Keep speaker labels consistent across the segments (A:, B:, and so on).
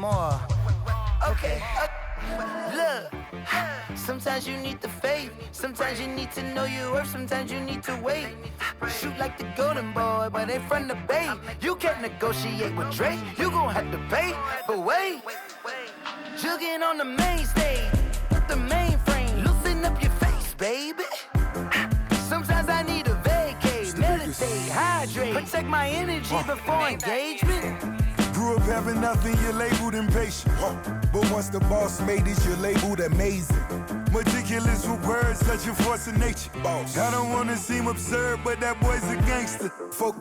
A: more. Okay, look. Sometimes you need the faith. Sometimes you need to know your worth. Sometimes you need to wait. Shoot like the golden boy, but they from the bay. You can't negotiate with Drake. You gon' have to pay. But wait, jugging on the main stage, the mainframe. Loosen up your face, baby. Sometimes I need a vacate, meditate, hydrate, protect my energy before engagement.
B: Grew up having nothing, you're labeled impatient. But once the boss made it, you're labeled amazing. Meticulous with words, such a force of nature. Boss. I don't wanna seem absurd, but that boy's a gangster.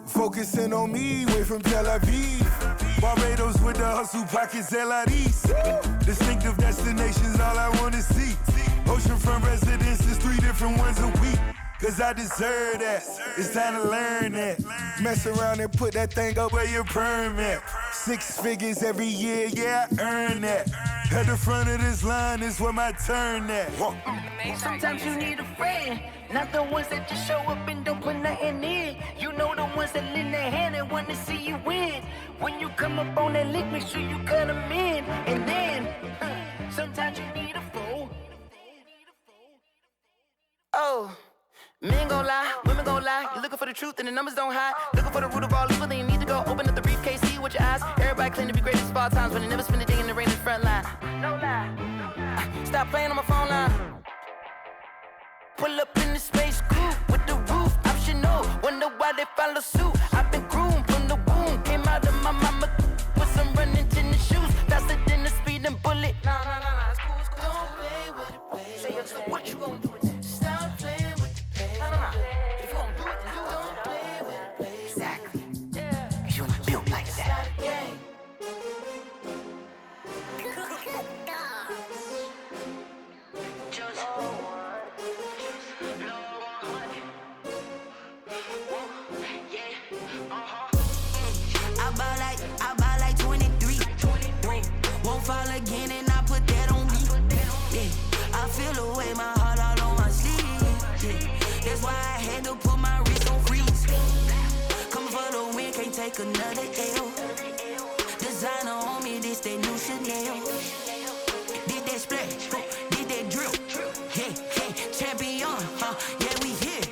B: Focusing on me, way from Tel Aviv. Barbados with the hustle pockets, LIDs. Distinctive destinations, all I wanna see. Oceanfront residences, 3 different ones a week. Cause I deserve that, it's time to learn that. Mess around and put that thing up where your permit. 6 figures every year, yeah, I earn that. At the front of this line is where my turn at.
A: Sometimes you need a friend, not the ones that just show up and don't put nothing in. You know the ones that lend their hand and wanna see you win. When you come up on that lick, make sure you cut them in. And then, sometimes you need a fool. Oh. Men gon' lie, women gon' lie. You're looking for the truth and the numbers don't hide. Looking for the root of all evil, then you need to go open up the briefcase, see with your eyes. Everybody claim to be greatest of all times, but they never spend a day in the rain in the front line. No lie. Stop playing on my phone line. Pull up in the space coupe with the roof optional. Wonder why they follow suit. I've been groomed from the womb. Came out of my mama with some running tennis shoes. Faster than the speeding bullet. Nah, it's cool, it's cool. Don't play with it, baby. Say what you gon' do with it? Stop playing. If you gon' do it, then you don't play with it, baby. Exactly. Cause you ain't built like that.
C: I buy like 23. Won't fall again and I put that on me. Yeah, I feel the way my heart all on my sleeve. Yeah. That's why I had to put my wrist on freeze. Coming for the win, can't take another L. Designer on me, this that new Chanel. Did that splash, did that drill. Yeah, champion, yeah, we here.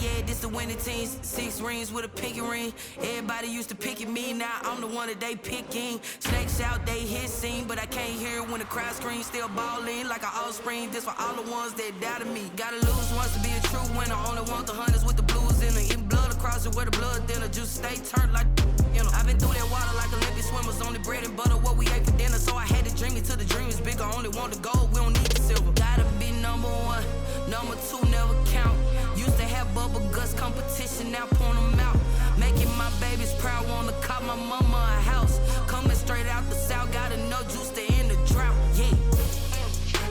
C: Yeah, this the winning teams. 6 rings with a pinky ring. Everybody used to pick at me, now I'm the one that they picking. Snakes out, they hit scene, but I can't hear it when the crowd screams. Still ballin' like an offspring. This for all the ones that doubted me. Gotta lose once to be a true winner. Only want the hunters with the blues in it. Eating blood across it where the blood thinner. Juice stay turned like you know. I've been through that water like Olympic swimmers. Only bread and butter what we ate for dinner. So I had to dream it till the dream is bigger. Only want the gold, we don't need the silver. Gotta be number 1, number 2 never count. Used to have bubble guts competition, now point them out. Making my babies proud, wanna cop my mama a house. Coming straight out the south, gotta know juice to end the drought. Yeah,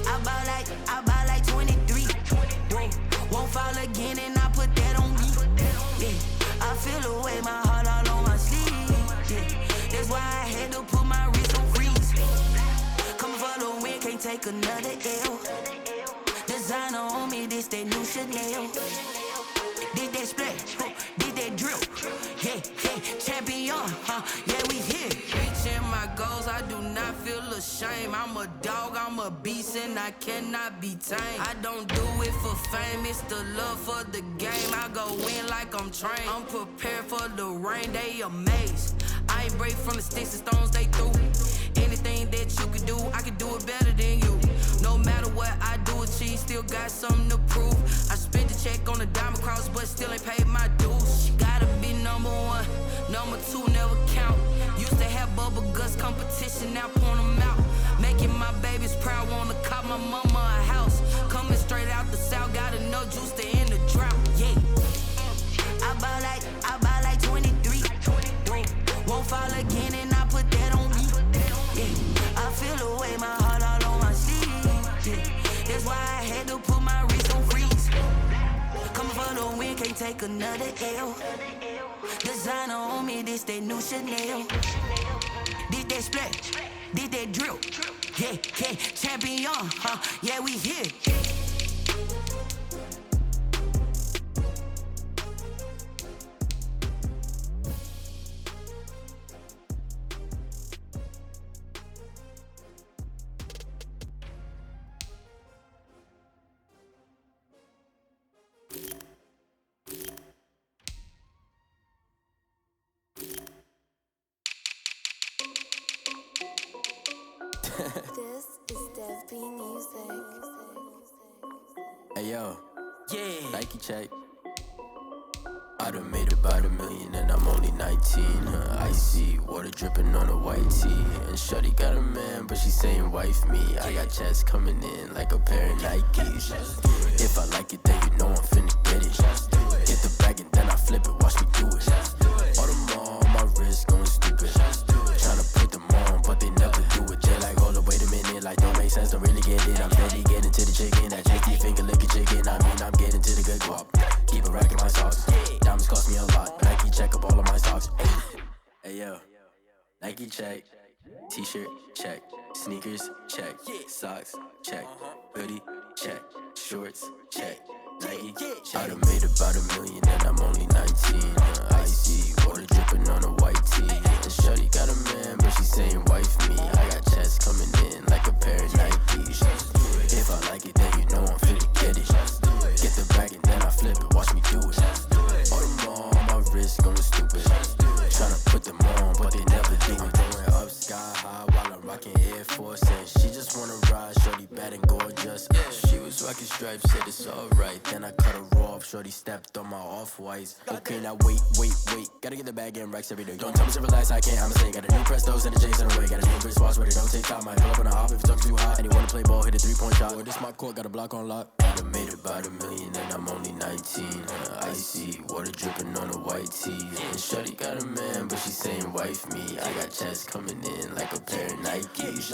C: I buy like 23. Won't fall again and I put that on me. Yeah, I feel the way my heart all on my sleeve. Yeah, that's why I had to put my wrist on freeze. Coming for the win, can't take another L. Designer on me, this that new Chanel. Did that splash, did that drill. Yeah, champion, yeah, we here. Reaching my goals, I do not feel ashamed. I'm a dog, I'm a beast, and I cannot be tamed. I don't do it for fame, it's the love for the game. I go in like I'm trained. I'm prepared for the rain, they amazed. I ain't break from the sticks and stones they threw. Anything that you could do, I could do it better than you. No matter what I do, achieve, still got something to prove. I spent the check on the diamond cross, but still ain't paid my dues. Gotta be number 1, number 2 never count. Used to have bubble guts competition, now point them out. Making my babies proud, wanna cop my mama a house. Coming straight out the south, gotta know juice to end the drought. Yeah, I buy like 23. Won't fall again and I put that on me. Yeah, I feel the way my heart all on my sleeve. Yeah, that's why I had to put my wrist on freeze. Coming for the win, can't take another L. Designer on me, this that new Chanel. Did that splash, did that drill. Yeah, champion, yeah, we here.
D: This is Dev B Music.
E: Hey yo,
C: Yeah.
E: Nike check. I done made about $1 million and I'm only 19. Icy water dripping on a white tee. And shorty got a man, but she saying wife me. I got checks coming in like a pair of Nikes. If I like it, then you know I'm finna get it. Get the bag and then I flip it, watch me do it. All them on my wrist going stupid. Tryna put them on, but they never do it. They like, hold up, wait a minute, like don't make sense, don't really get it. I'm steady getting to the chicken, that chicky finger licking chicken. I mean, I'm getting to the good guap. Keep a rack in my socks. Diamonds cost me a lot. Nike check up all of my socks. Hey yo, Nike check. T-shirt check. Sneakers check. Socks check. Hoodie check. Shorts check. Nike. I done made about $1 million and I'm only 19. Icy water dripping on a white tee. And shorty got a man, but she saying wife me. I got checks coming in like a pair of Nikes. If I like it, then you know I'm finna get it. Get the bag and then I flip it, watch me do it. All them on my wrist going stupid. Tryna put them on, but they never do it. Going up sky high while I'm rocking Air Force. And she just wanna ride, shorty bad and gorgeous. She was rocking stripes, said it's alright. Then I cut her off, shorty stepped on my off-whites. Okay, now wait. Gotta get the bag and racks every day. Don't tell me to relax, I can't, I'ma say. Got a new Prestos and a J's in the way. Got a new wristwatch, but it don't take time. I pull up on a hop if it's talking too hot. And you wanna play ball, hit a 3-point shot. Boy, this my court, got a block on lock. I done made about $1 million and I'm only 19. Icy water dripping on a white tee. And shorty got a man, but she saying wife me. I got checks coming in like a pair of Nikes.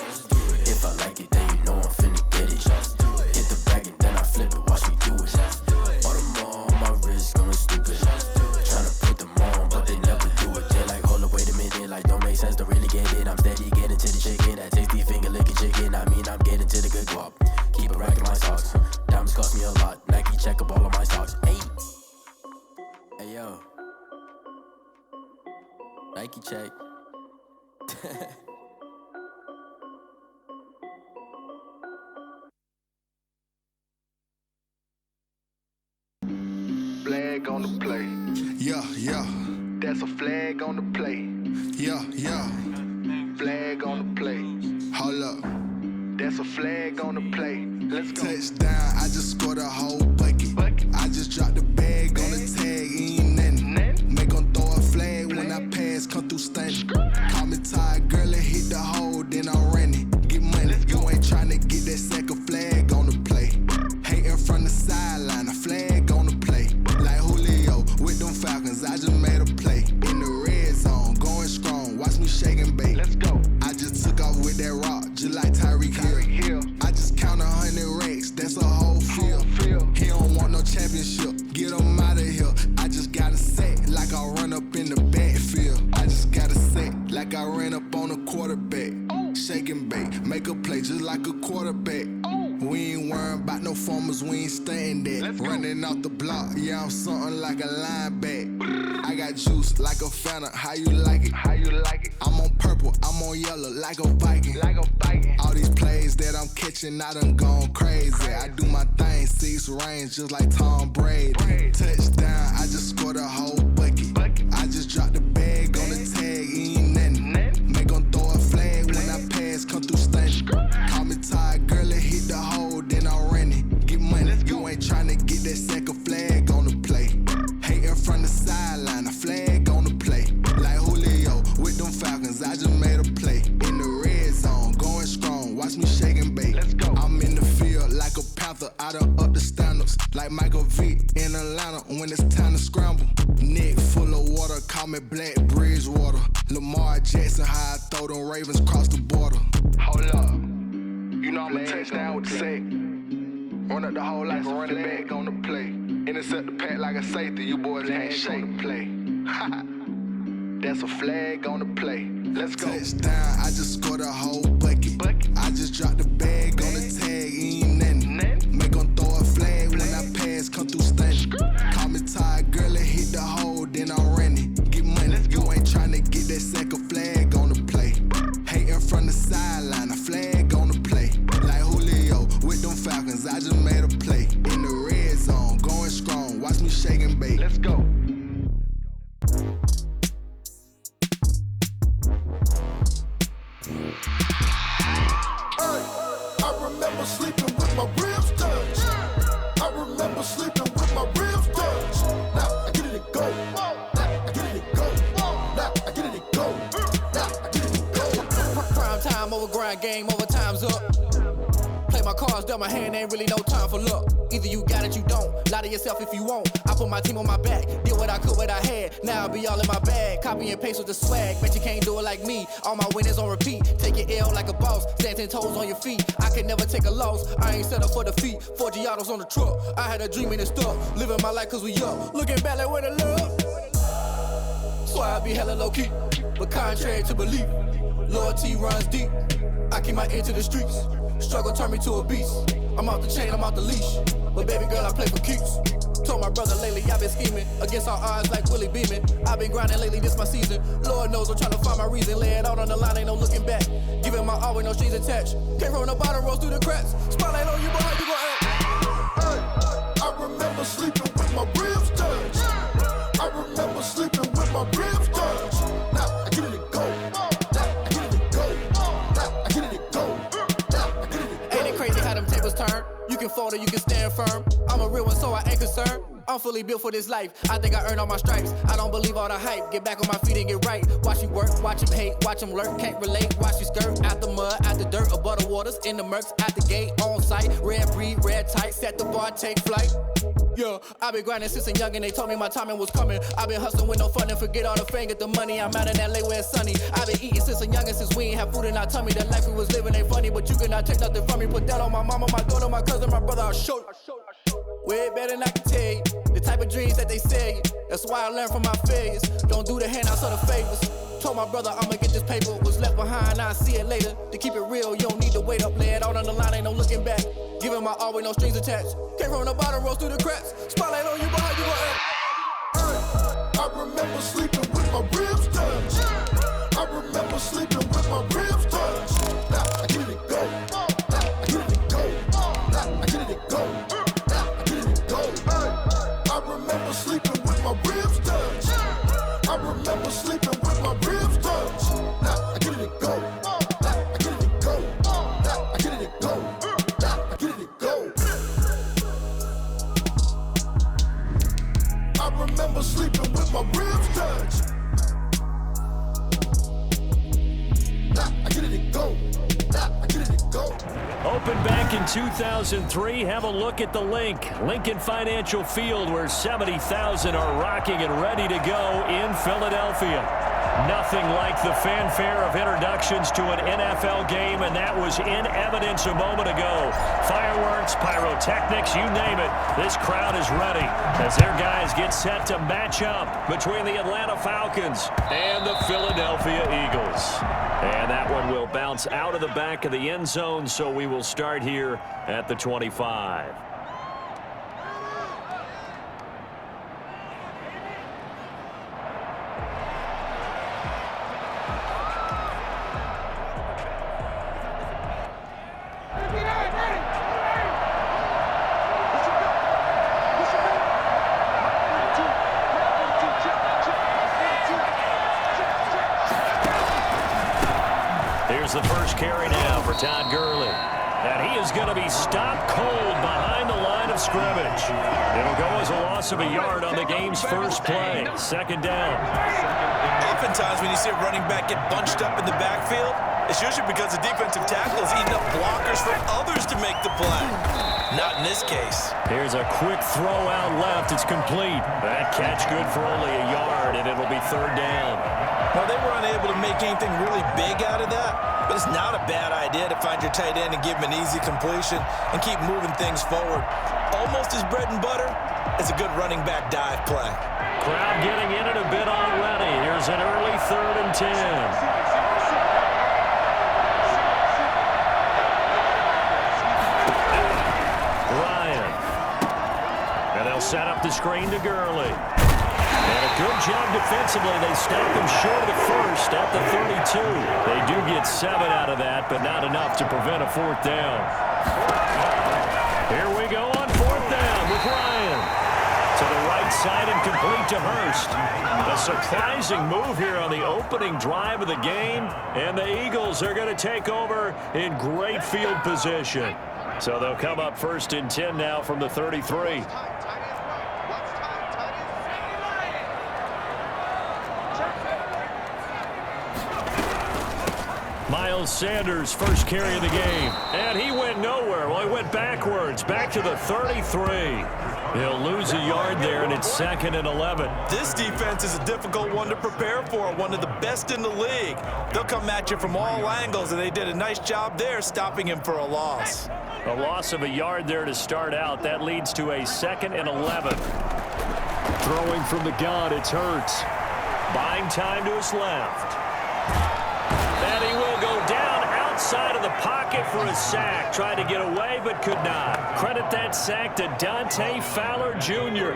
E: If I like it, then you know I'm finna get it. Get the bag and then I flip it, watch me do it. All them on my wrist going stupid. Tryna put them on, but they never do it. They like, hold up, wait a minute, like don't make sense, don't really get it. I'm steady getting to the chicken, that tasty finger licking chicken. I mean, I'm getting to the good guap. Keep a rack in my socks. Diamonds cost me a lot. Nike check up all of my socks. Hey yo, Nike check.
F: Flag on the play.
B: Yeah.
F: That's a flag on the play.
B: Yeah.
F: Flag on the play.
B: Hold up.
F: That's a flag on the play. Let's go.
B: Touchdown, I just scored a whole bucket. I just dropped the bag on the tag, ain't nothing. Make 'em throw a flag when I pass, come through stunning. Call me tired, girl, and hit the hole, then I'm running. Get money, you ain't tryna get that second flag on the play. Hating from the sideline, a flag on the play. Like Julio with them Falcons, I just made a play. In the red zone, going strong, watch me shake and bake.
F: Let's go.
B: I just took off with that rock, just like Tyreek Hill. I just count 100 racks, that's a whole field. He don't want no championship, get him out of here. I just got a set, like I run up in the backfield. I just got a set, like I ran up on a quarterback. Shake and bake, make a play just like a quarterback. We ain't worrying about no formers, we ain't staying that. Running off the block, yeah, I'm something like a lineback. I got juice like a Fanta, how you like it? I'm on purple, I'm on yellow, like a Viking. All these plays that I'm catching, I done gone crazy. I do my thing, 6 range, just like Tom Brady. Touchdown, I just scored a whole bucket. I just dropped the bag on the tag, ain't nothing. Make 'em throw a flag when I pass, come through stunning. Call me tired, girl, and hit the hole, then I'm running. Get money, you ain't tryna get that second flag on the play. Hating from the sideline, a flag on the play. Like Julio with them Falcons, I just made a play. In the red zone, going strong, watch me shake and bake.
F: Let's go.
B: I'm in the field like a Panther, I done up the standards. Like Michael Vick in Atlanta when it's time to scramble. Neck full of water, call me Black Bridgewater. Lamar Jackson, how I throw them Ravens cross the border.
F: Hold up. You know I'm a touchdown with the sack. Run up the hole like a running back on the play. Intercept the pack like a safety. You boys can't shake the play. That's a flag on the play. Let's go.
B: Touchdown, I just scored a whole bucket. I just dropped the bag on the tag, ain't nothing. Make 'em throw a flag when I pass, come through stunning. Call me tired, girl, and hit the hole, then I'm running. Get money, you ain't tryna get that second flag on the play. Hating from the sideline, a flag on the play. Like Julio with them Falcons, I just made a play. In the red zone, going strong, watch me shake and bake.
F: Let's go.
B: I remember sleeping with my ribs touched. I remember sleeping with my ribs touched. Now I get it and go. Now I get it and go. Now I get it and go. Now I get it and go.
G: Prime time over grind game, over time's up. Play my cards, dealt my hand, ain't really no time for luck. Either you got it, you don't. Lie to yourself if you won't. I put my team on my back, did what I could, what I had. Now I'll be all in my bag. Copy and paste with the swag. Bet you can't do it like me. All my winners on repeat. Take your L like a boss. Stand 10 toes on your feet. I could never take a loss. I ain't set up for defeat. 4 Giottos on the truck. I had a dream and it stuck. Living my life cause we up. Looking back like where the love. So I be hella low key. But contrary to belief, loyalty runs deep. I keep my ear to the streets. Struggle turned me to a beast. I'm off the chain, I'm off the leash. But baby girl, I play for keeps. Told my brother lately, I've been scheming. Against all odds like Willie Beeman. I've been grinding lately, this my season. Lord knows I'm trying to find my reason. Lay it out on the line, ain't no looking back. Giving my all with no strings attached. Came from the bottom, rose through the cracks. Spotlight on you, boy, how you gon' act?
B: I remember sleeping with my ribs touched. I remember sleeping with my ribs touched. Now I get it and go. Now I get it and go. Now I get it and go. Now I get it and go.
G: Ain't it crazy how them tables turn? You can fold or you can stand firm. I'm a real one, so I ain't concerned. I'm fully built for this life. I think I earned all my stripes. I don't believe all the hype. Get back on my feet and get right. Watch you work, watch him hate, watch him lurk. Can't relate, watch you skirt. Out the mud, out the dirt, above the waters, in the murks, at the gate, on site. Red breed, red tight, set the bar, take flight. Yeah, I been grinding since a youngin', they told me my timing was coming. I been hustling with no fun and forget all the fame, get the money. I'm out in LA where it's sunny. I been eating since a youngin', since we ain't have food in our tummy. The life we was living ain't funny, but you cannot take nothing from me. Put that on my mama, my daughter, my cousin, my brother, I'll show you. Way better than I can tell you. The type of dreams that they sell you. That's why I learned from my failures. Don't do the handouts or the favors. Told my brother I'ma get this paper. Was left behind, I'll see it later. To keep it real, you don't need to wait up. Lay it out on the line, ain't no looking back. Giving my all with no strings attached. Came from the bottom, rose through the cracks. Spotlight on you, boy, how you gon' act?
B: I remember sleeping with my ribs touched. I remember sleeping with my ribs touched. Now I get it and go. Now I get it and go. Now I get it and go. Now I get it and go. I remember sleeping with my ribs touched. I remember sleeping with my ribs touched. Now I get it and go. Now I get it and go. Now I get it and go. Now I get it and go. I remember sleeping with my ribs touched. Now I get it and go. Now I get it and go.
H: Opened back in 2003. Have a look at the link. Lincoln Financial Field, where 70,000 are rocking and ready to go in Philadelphia. Nothing like the fanfare of introductions to an NFL game, and that was in evidence a moment ago. Fireworks, pyrotechnics, you name it. This crowd is ready as their guys get set to match up between the Atlanta Falcons and the Philadelphia Eagles. And that one will bounce out of the back of the end zone, so we will start here at the 25. Here's the first carry now for Todd Gurley. And he is going to be stopped cold behind the line of scrimmage. It'll go as a loss of a yard on the game's first play. Second down.
I: Oftentimes when you see a running back get bunched up in the backfield, it's usually because the defensive tackle is eating up blockers for others to make the play. Not in this case.
H: Here's a quick throw out left. It's complete. That catch good for only a yard, and it'll be third down.
I: Well, they were unable to make anything really big out of that, but it's not a bad idea to find your tight end and give him an easy completion and keep moving things forward. Almost as bread and butter as a good running back dive play.
H: Crowd getting in it a bit already. Here's an early 3rd and 10. Ryan. And they'll set up the screen to Gurley. And a good job defensively. They stop him short of the first at the 32. They do get 7 out of that, but not enough to prevent a 4th down. Here we go on 4th down with Ryan. To the right outside and complete to Hurst. A surprising move here on the opening drive of the game, and the Eagles are going to take over in great field position. So they'll come up 1st and 10 now from the 33. Miles Sanders, first carry of the game. And he went nowhere. Well, he went backwards, back to the 33. He'll lose a yard there, and it's 2nd and 11.
I: This defense is a difficult one to prepare for, one of the best in the league. They'll come at you from all angles, and they did a nice job there stopping him for a loss.
H: A loss of a yard there to start out. That leads to a 2nd and 11. Throwing from the gun, it's Hurts. Buying time to his left. And he will go down outside of the pocket for a sack. Tried to get away, but could not. Credit that sack to Dante Fowler Jr.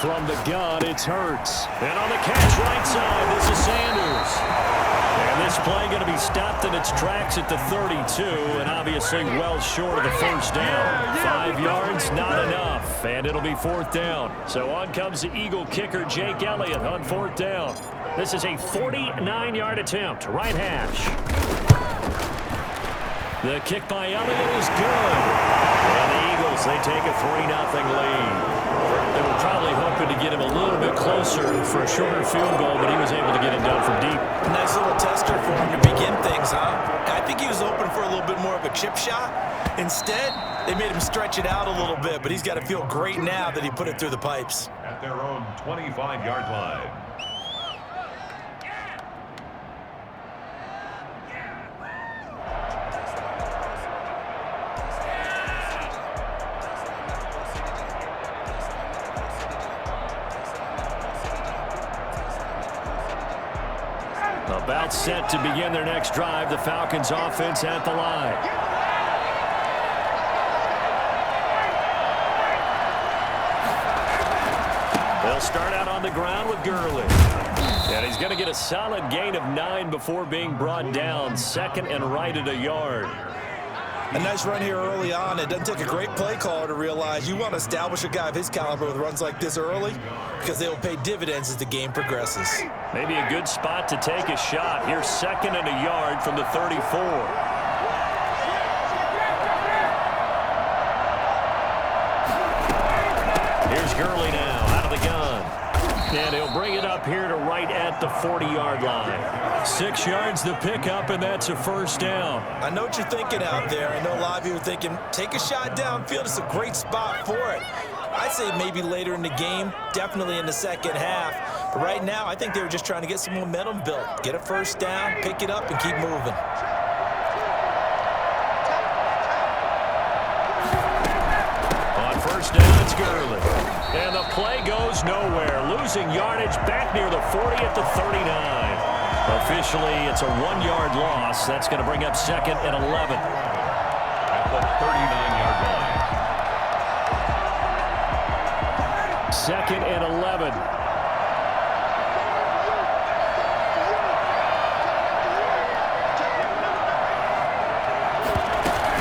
H: From the gun, it's Hurts. And on the catch right side, this is Sanders. And this play going to be stopped in its tracks at the 32, and obviously well short of the first down. 5 yards, not enough, and it'll be 4th down. So on comes the Eagle kicker, Jake Elliott, on 4th down. This is a 49-yard attempt, right hash. The kick by Elliott is good. And the Eagles, they take a 3-0 lead. They were probably hoping to get him a little bit closer for a shorter field goal, but he was able to get it done from deep.
I: Nice little tester for him to begin things, huh? I think he was hoping for a little bit more of a chip shot. Instead, they made him stretch it out a little bit, but he's got to feel great now that he put it through the pipes.
J: At their own 25-yard line.
H: About set to begin their next drive. The Falcons offense at the line. They'll start out on the ground with Gurley. And he's going to get a solid gain of 9 before being brought down. 2nd and right at a yard.
I: A nice run here early on. It doesn't take a great play caller to realize you want to establish a guy of his caliber with runs like this early because they will pay dividends as the game progresses.
H: Maybe a good spot to take a shot. Here's 2nd and a yard from the 34. Here's Gurley now out of the gun. And he'll bring it up here to right at the 40-yard line. 6 yards the pickup, and that's a 1st down.
I: I know what you're thinking out there. I know a lot of you are thinking, take a shot downfield. It's a great spot for it. I'd say maybe later in the game, definitely in the second half. But right now, I think they were just trying to get some momentum built. Get a 1st down, pick it up, and keep moving.
H: On 1st down, it's Gurley. And the play goes nowhere. Losing yardage back near the 40 at the 39. Officially, it's a 1-yard loss. That's going to bring up 2nd and 11.
J: At the 39-yard line.
H: 2nd and 11.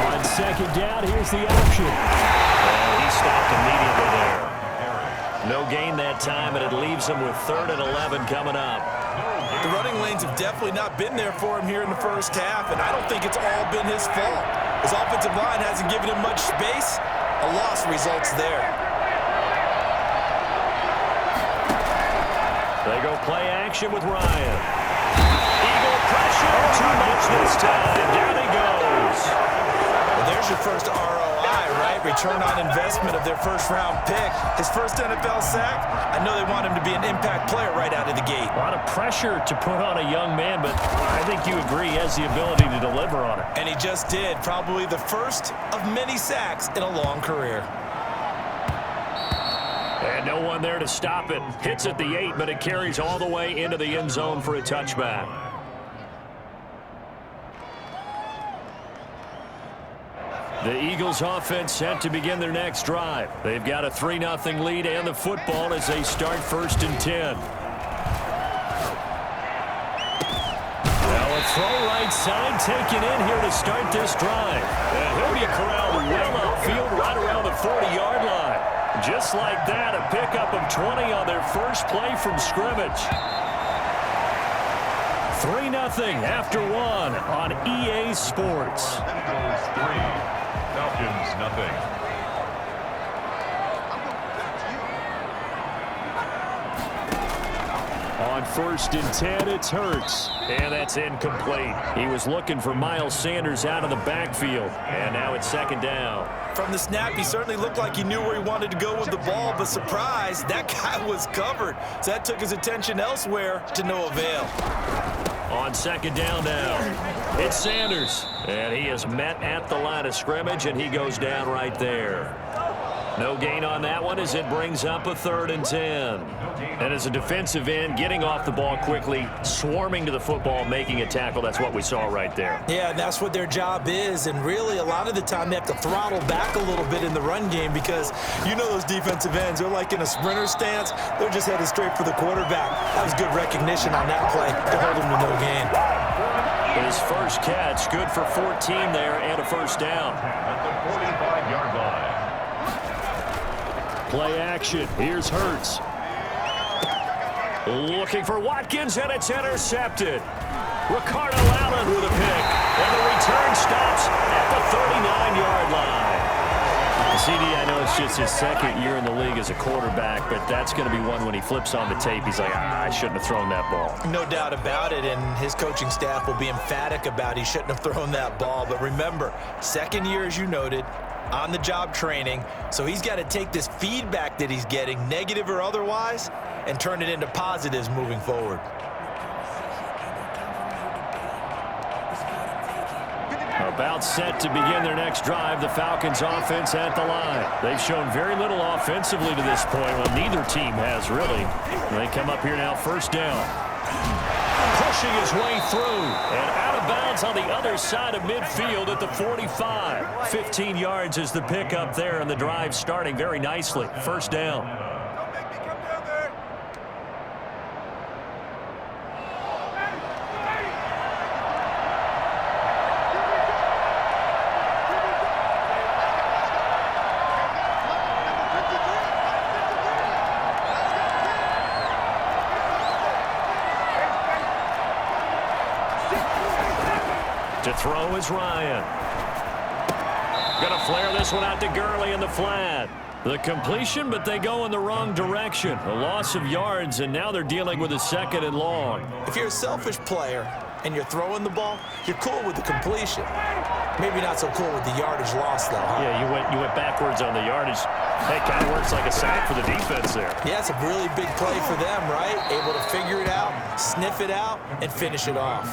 H: On 2nd down, here's the option. And he stopped immediately there. No gain that time, and it leaves him with 3rd and 11 coming up.
I: The running lanes have definitely not been there for him here in the first half, and I don't think it's all been his fault. His offensive line hasn't given him much space. A loss results there.
H: They go play action with Ryan. Eagle pressure, too much this time. Down he goes.
I: Well, there's your first ROI, right? Return on investment of their first-round pick. His first NFL sack. I know they want him to be an impact player right out of the gate.
H: A lot of pressure to put on a young man, but I think you agree he has the ability to deliver on it.
I: And he just did. Probably the first of many sacks in a long career.
H: And no one there to stop it. Hits at the 8, but it carries all the way into the end zone for a touchback. The Eagles offense set to begin their next drive. They've got a 3-0 lead and the football as they start 1st and 10. Well, a Throw right side taken in here to start this drive. And he'll be corralled well upfield right around the 40-yard line. Just like that, a pickup of 20 on their first play from scrimmage. 3-0 after one on EA Sports.
J: Eagles 3, Falcons 0.
H: On 1st and 10, it's Hurts. And that's incomplete. He was looking for Miles Sanders out of the backfield. And now it's 2nd down.
I: From the snap, he certainly looked like he knew where he wanted to go with the ball, but surprise, that guy was covered. So that took his attention elsewhere to no avail.
H: On 2nd down now, it's Sanders. And he is met at the line of scrimmage, and he goes down right there. No gain on that one as it brings up a 3rd and 10. And as a defensive end, getting off the ball quickly, swarming to the football, making a tackle, that's what we saw right there.
I: Yeah, and that's what their job is. And really, a lot of the time, they have to throttle back a little bit in the run game because you know those defensive ends, they're like in a sprinter stance. They're just headed straight for the quarterback. That was good recognition on that play to hold him to no gain.
H: His first catch, good for 14 there and a 1st down.
J: At the 45-yard line.
H: Play action. Here's Hurts. Looking for Watkins, and it's intercepted. Ricardo Allen with a pick. And the return stops at the 39-yard line. CD, I know it's just his 2nd year in the league as a quarterback, but that's going to be one when he flips on the tape. He's like, I shouldn't have thrown that ball.
I: No doubt about it, and his coaching staff will be emphatic about he shouldn't have thrown that ball. But remember, 2nd year, as you noted, on-the-job training, so he's got to take this feedback that he's getting, negative or otherwise, and turn it into positives moving forward.
H: About set to begin their next drive, the Falcons offense at the line. They've shown very little offensively to this point. Well, neither team has really. They come up here now, 1st down. Pushing his way through and out of bounds on the other side of midfield at the 45. 15 yards is the pickup there, and the drive starting very nicely. 1st down. To throw is Ryan. Gonna flare this one out to Gurley in the flat. The completion, but they go in the wrong direction. A loss of yards, and now they're dealing with a 2nd and long.
I: If you're a selfish player and you're throwing the ball, you're cool with the completion. Maybe not so cool with the yardage loss, though, huh?
H: Yeah, you went backwards on the yardage. That kind of works like a sack for the defense there.
I: Yeah, it's a really big play for them, right? Able to figure it out, sniff it out, and finish it off.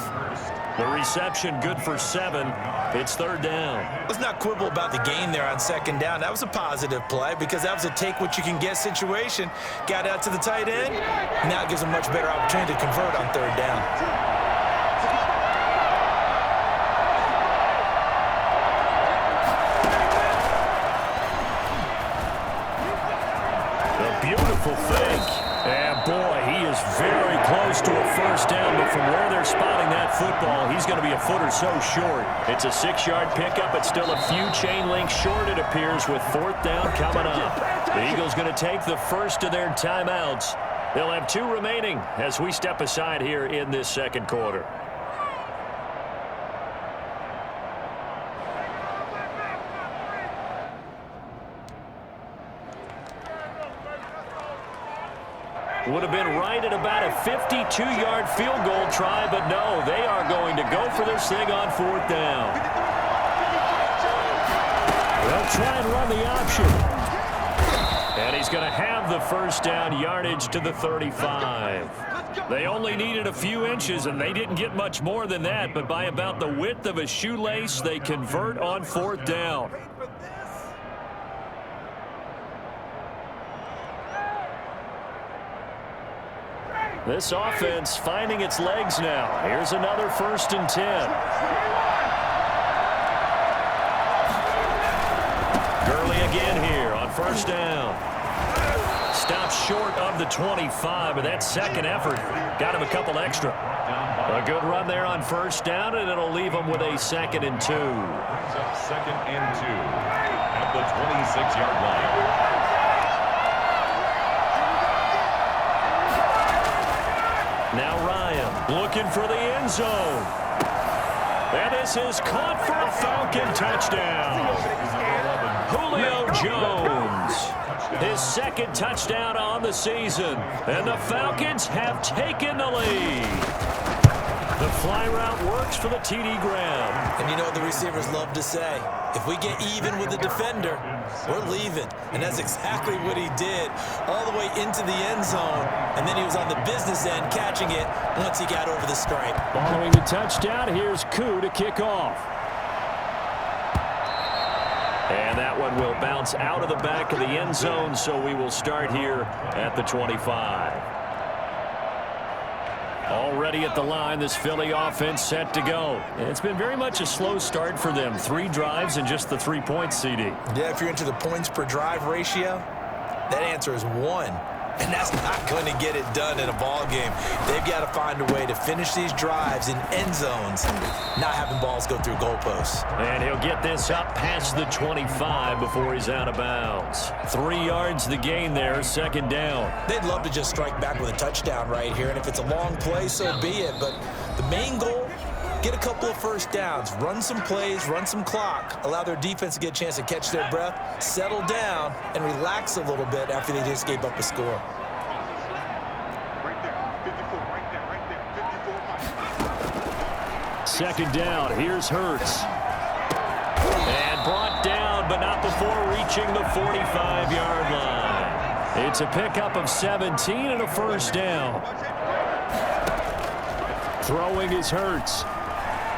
H: The reception good for 7. It's 3rd down.
I: Let's not quibble about the gain there on 2nd down. That was a positive play because that was a take-what-you-can-get situation. Got out to the tight end. Now it gives them much better opportunity to convert on 3rd down.
H: A beautiful fake. And boy, he is very close to a 1st down, but from where they're spotting that football, he's going to be a foot or so short. It's a 6-yard pickup, but still a few chain links short, it appears, with 4th down coming up. The Eagles going to take the first of their timeouts. They'll have 2 remaining as we step aside here in this 2nd quarter. Would have been right at about a 52-yard field goal try, but no, they are going to go for this thing on 4th down. They'll try and run the option. And he's going to have the 1st down, yardage to the 35. They only needed a few inches, and they didn't get much more than that, but by about the width of a shoelace, they convert on 4th down. This offense finding its legs now. Here's another 1st and 10. Gurley again here on 1st down. stops short of the 25, but that second effort got him a couple extra. A good run there on first down, and it'll leave him with a 2nd and 2.
J: Second and 2 at the 26-yard line.
H: Now Ryan looking for the end zone. And this is caught for a Falcon touchdown. Julio Jones, his 2nd touchdown on the season. And the Falcons have taken the lead. The fly route works for the TD grab.
I: And you know what the receivers love to say? If we get even with the defender, we're leaving. And that's exactly what he did, all the way into the end zone. And then he was on the business end catching it once he got over the stripe.
H: Following the touchdown, here's Koo to kick off. And that one will bounce out of the back of the end zone, so we will start here at the 25. Already at the line, this Philly offense set to go. It's been very much a slow start for them. 3 drives and just the 3 points, CD.
I: Yeah, if you're into the points per drive ratio, that answer is 1. And that's not going to get it done in a ball game. They've got to find a way to finish these drives in end zones, not having balls go through goalposts.
H: And he'll get this up past the 25 before he's out of bounds. 3 yards the gain there, 2nd down.
I: They'd love to just strike back with a touchdown right here, and if it's a long play, so be it. But the main goal, get a couple of first downs, run some plays, run some clock, allow their defense to get a chance to catch their breath, settle down, and relax a little bit after they just gave up a score.
H: Second down, here's Hurts. And brought down, but not before reaching the 45-yard line. It's a pickup of 17 and a first down. Throwing is Hurts.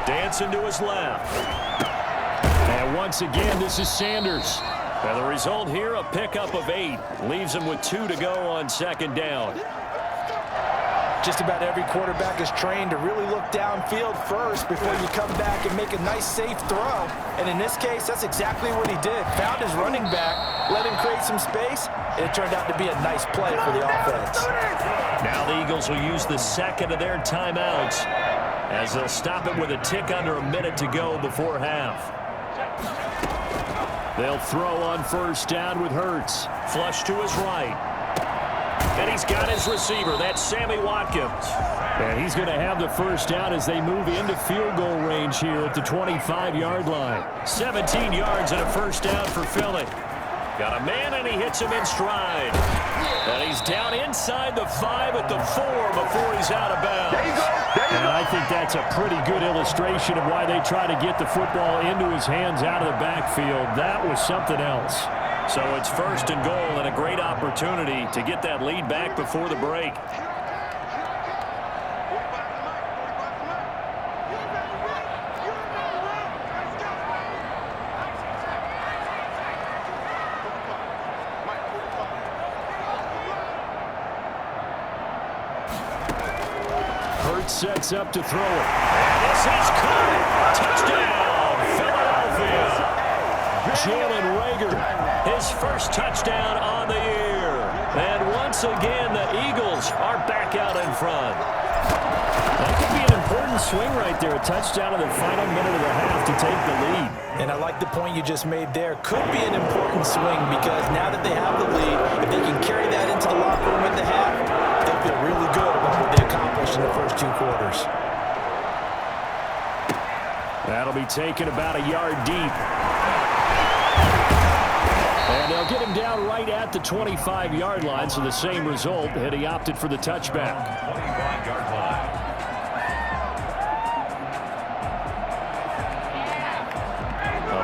H: Dancing to his left. And once again, this is Sanders. And the result here, a pickup of 8. Leaves him with 2 to go on 2nd down.
K: Just about every quarterback is trained to really look downfield first before you come back and make a nice, safe throw. And in this case, that's exactly what he did. Found his running back, let him create some space, and it turned out to be a nice play for the offense.
H: Now the Eagles will use the 2nd of their timeouts as they'll stop it with a tick under a minute to go before half. They'll throw on first down with Hurts. Flush to his right. And he's got his receiver. That's Sammy Watkins. And he's going to have the first down as they move into field goal range here at the 25-yard line. 17 yards and a first down for Philly. Got a man, and he hits him in stride. And he's down inside the 5 at the 4 before he's out of bounds. And I think that's a pretty good illustration of why they try to get the football into his hands out of the backfield. That was something else. So it's 1st and goal, and a great opportunity to get that lead back before the break. Hurts sets up to throw it. And this is caught. Touchdown, Philadelphia. Jalen Reagor, his first touchdown on the year. And once again, the Eagles are back out in front. That could be an important swing right there. A touchdown in the final minute of the half to take the lead.
K: And I like the point you just made there. Could be an important swing because now that they have the lead, if they can carry that into the locker room at the half, they'll feel really good about what they accomplished in the first 2 quarters.
H: That'll be taken about a yard deep. And they'll get him down right at the 25-yard line, so the same result, and he opted for the touchback.
J: 25-yard line.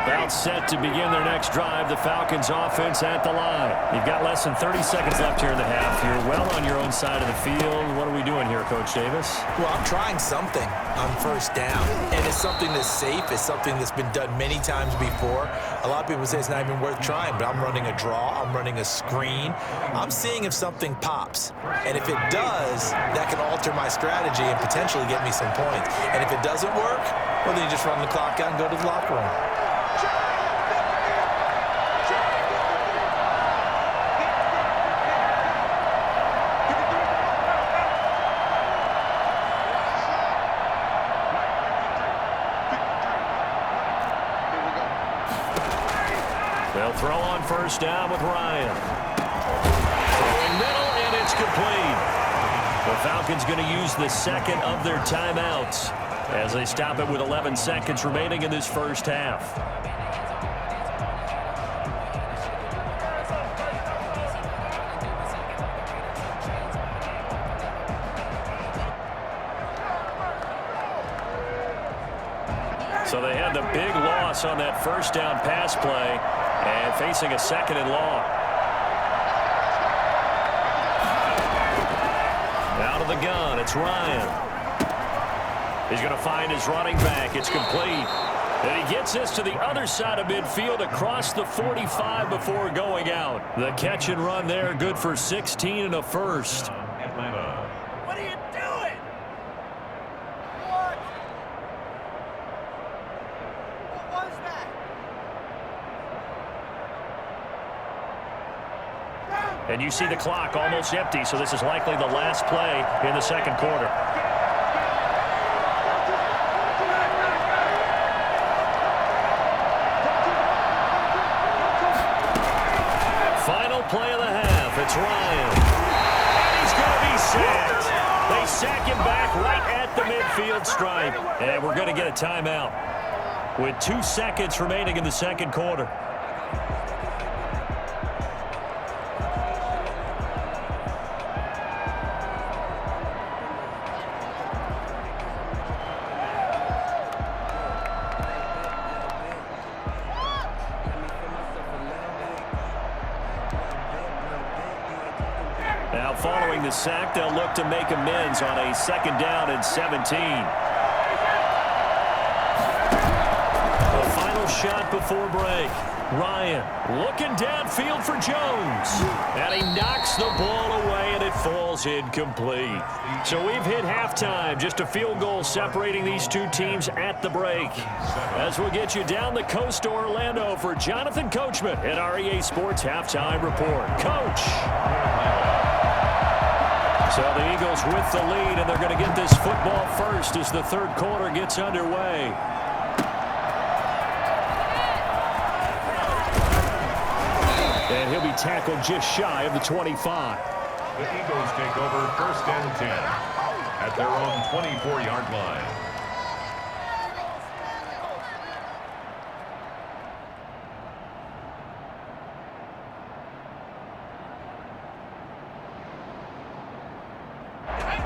H: About set to begin their next drive, the Falcons offense at the line. You've got less than 30 seconds left here in the half. You're well on your own side of the field. What are we doing here, Coach Davis?
I: Well, I'm trying something on first down, and it's something that's safe. It's something that's been done many times before. A lot of people say it's not even worth trying, but I'm running a draw. I'm running a screen. I'm seeing if something pops, and if it does, that can alter my strategy and potentially get me some points. And if it doesn't work, well, then you just run the clock out and go to the locker room.
H: They'll throw on first down with Ryan. Throwing middle, and it's complete. The Falcons going to use the second of their timeouts as they stop it with 11 seconds remaining in this first half. So they had the big loss on that first down pass play and facing a second and long. Out of the gun, it's Ryan. He's going to find his running back. It's complete. And he gets this to the other side of midfield across the 45 before going out. The catch and run there, good for 16 and a first.
J: Atlanta.
A: What are you doing? What was that?
H: And you see the clock almost empty, so this is likely the last play in the second quarter. Final play of the half. It's Ryan. And he's going to be sacked. They sack him back right at the midfield stripe. And we're going to get a timeout with 2 seconds remaining in the second quarter. Now following the sack, they'll look to make amends on a second down and 17. The final shot before break. Ryan looking downfield for Jones. And he knocks the ball away, and it falls incomplete. So we've hit halftime. Just a field goal separating these two teams at the break. As we'll get you down the coast to Orlando for Jonathan Coachman at our EA Sports Halftime Report. Coach. So the Eagles with the lead, and they're going to get this football first as the third quarter gets underway. And he'll be tackled just shy of the 25.
J: The Eagles take over first and 10 at their own 24-yard line.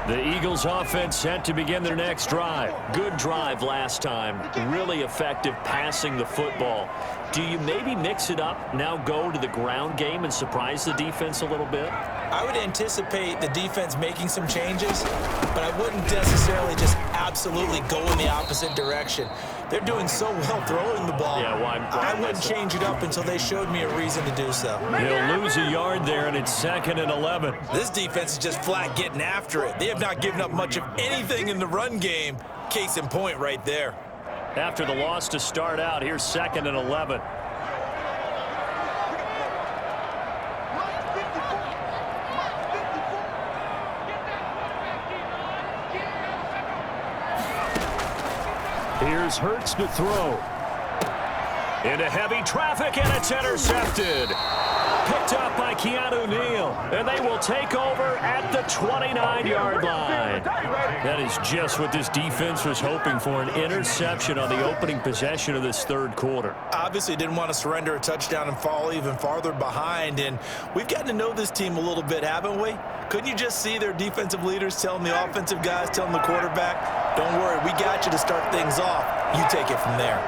H: The Eagles offense set to begin their next drive. Good drive last time. Really effective passing the football. Do you maybe mix it up, now go to the ground game and surprise the defense a little bit?
I: I would anticipate the defense making some changes, but I wouldn't necessarily just absolutely go in the opposite direction. They're doing so well throwing the ball.
H: Yeah, why
I: I wouldn't change it up until they showed me a reason to do so.
H: He'll lose a yard there, and it's 2nd and 11.
I: This defense is just flat getting after it. They have not given up much of anything in the run game. Case in point right there.
H: After the loss to start out, here's 2nd and 11. Here's Hurts to throw. Into heavy traffic, and it's intercepted. Picked up by Keanu Neal, and they will take over at the 29-yard line. That is just what this defense was hoping for, an interception on the opening possession of this third quarter.
I: Obviously didn't want to surrender a touchdown and fall even farther behind, and we've gotten to know this team a little bit, haven't we? Couldn't you just see their defensive leaders telling the offensive guys, telling the quarterback, don't worry, we got you to start things off. You take it from there.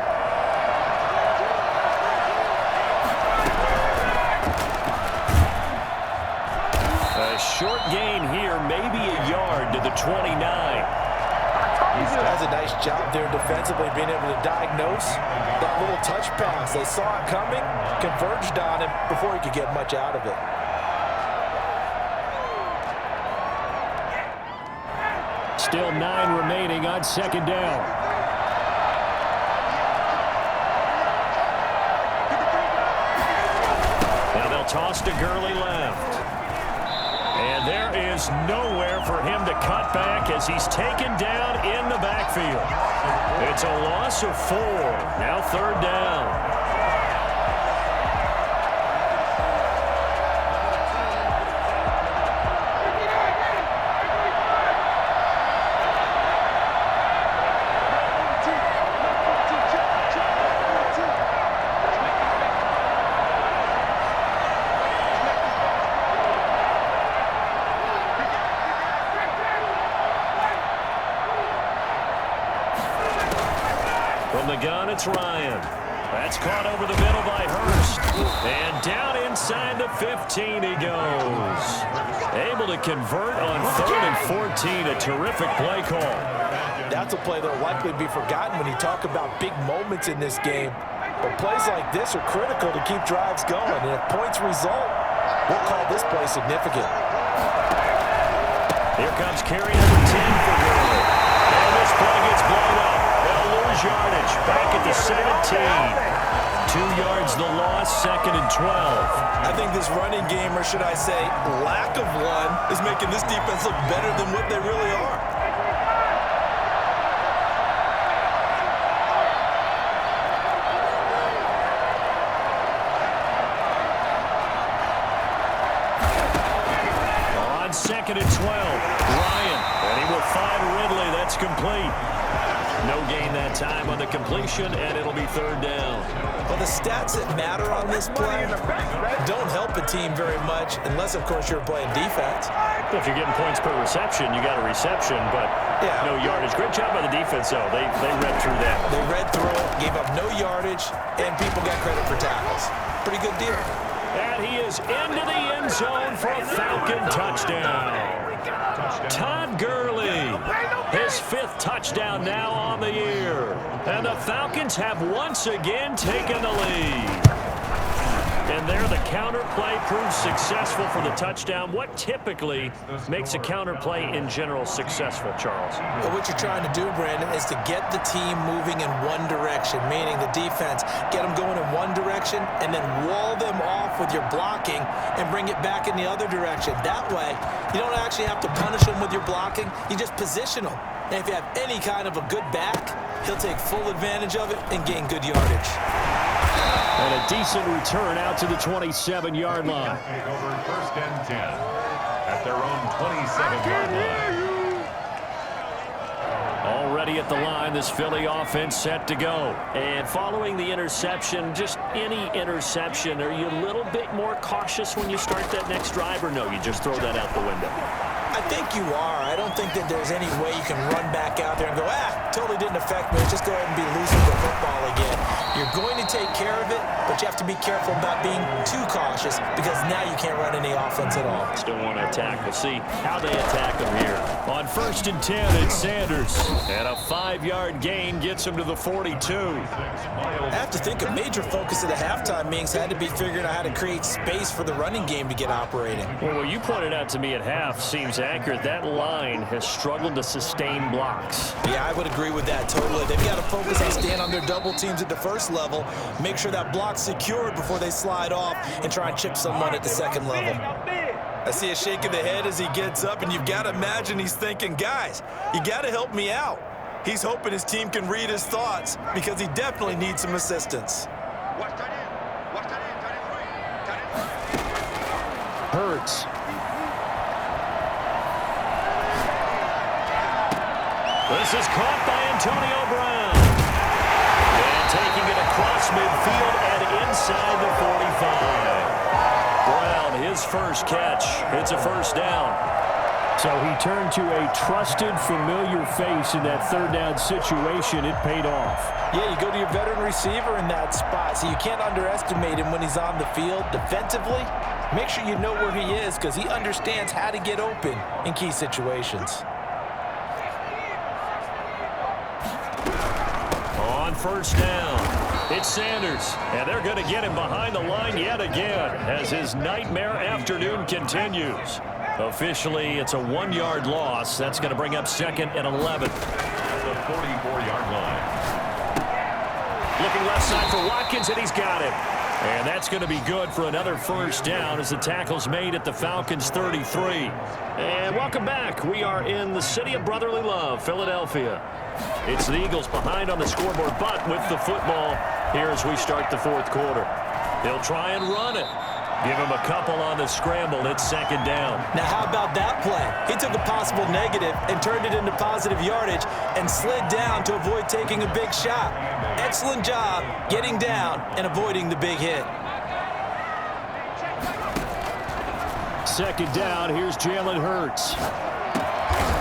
H: A short gain here, maybe a yard to the 29.
K: That's a nice job there defensively, being able to diagnose that little touch pass. They saw it coming, converged on him before he could get much out of it.
H: Still 9 remaining on 2nd down. Now they'll toss to Gurley left. And there is nowhere for him to cut back as he's taken down in the backfield. It's a loss of 4. Now 3rd down. From the gun, it's Ryan. That's caught over the middle by Hurst. And down inside the 15 he goes. Able to convert on 3rd and 14. A terrific play call.
K: That's a play that will likely be forgotten when you talk about big moments in this game. But plays like this are critical to keep drives going. And if points result, we'll call this play significant.
H: Here comes carry number 10 for Gurley. And this play gets blown up. They'll lose yardage. Back at the 17. 2 yards the loss, 2nd and 12.
I: I think this running game, or should I say lack of one, is making this defense look better than what they really are.
H: On 2nd and 12, Ryan, and he will find Ridley. That's complete. No gain that time on the completion, and it'll be 3rd down.
I: Well, the stats that matter on this play don't help a team very much, unless, of course, you're playing defense.
H: If you're getting points per reception, you got a reception, but no yardage. Great job by the defense, though. They read through that.
I: They read through it, gave up no yardage, and people got credit for tackles. Pretty good deal.
H: And he is into the end zone for a Falcon touchdown. Todd Gurley, his 5th touchdown now on the year. And the Falcons have once again taken the lead. And there the counter play proves successful for the touchdown. What typically makes a counter play in general successful, Charles?
I: Well, what you're trying to do, Brandon, is to get the team moving in one direction, meaning the defense, get them going in one direction and then wall them off with your blocking and bring it back in the other direction. That way, you don't actually have to punish them with your blocking. You just position them. And if you have any kind of a good back, he'll take full advantage of it and gain good yardage.
H: And a decent return out to the 27-yard line.
J: Take over 1st and 10 at their own 27-yard line.
H: Already at the line, this Philly offense set to go. And following the interception, just any interception, are you a little bit more cautious when you start that next drive, or no, you just throw that out the window?
I: I think you are. I don't think that there's any way you can run back out there and go, totally didn't affect me. Just go ahead and be losing the football again. You're going to take care of it, but you have to be careful about being too cautious because now you can't run any offense at all.
H: Still want to attack. We'll see how they attack them here. On 1st and 10, it's Sanders. And a 5-yard gain gets him to the 42.
I: I have to think a major focus of the halftime meetings had to be figuring out how to create space for the running game to get operating.
H: Well, what you pointed out to me at half seems accurate. That line has struggled to sustain blocks.
I: Yeah, I would agree with that totally. They've got to focus on staying on their double teams at the first level, make sure that block's secured before they slide off and try and chip someone at the 2nd level. I see a shake of the head as he gets up, and you've got to imagine he's thinking, guys, you got to help me out. He's hoping his team can read his thoughts because he definitely needs some assistance.
H: Hurts. This is caught by Antonio Brown. And taking it across midfield and inside the 45. Brown, his first catch. It's a 1st down. So he turned to a trusted, familiar face in that 3rd down situation. It paid off.
K: Yeah, you go to your veteran receiver in that spot, so you can't underestimate him when he's on the field defensively. Make sure you know where he is because he understands how to get open in key situations.
H: On 1st down, it's Sanders, and they're going to get him behind the line yet again as his nightmare afternoon continues. Officially, it's a 1-yard loss. That's going to bring up 2nd and 11.
J: The 44-yard line.
H: Looking left side for Watkins, and he's got it. And that's going to be good for another 1st down as the tackle's made at the Falcons' 33. And welcome back. We are in the city of brotherly love, Philadelphia. It's the Eagles behind on the scoreboard, but with the football here as we start the 4th quarter. They'll try and run it. Give him a couple on the scramble. It's 2nd down.
I: Now, how about that play? He took a possible negative and turned it into positive yardage and slid down to avoid taking a big shot. Excellent job getting down and avoiding the big hit.
H: 2nd down. Here's Jalen Hurts.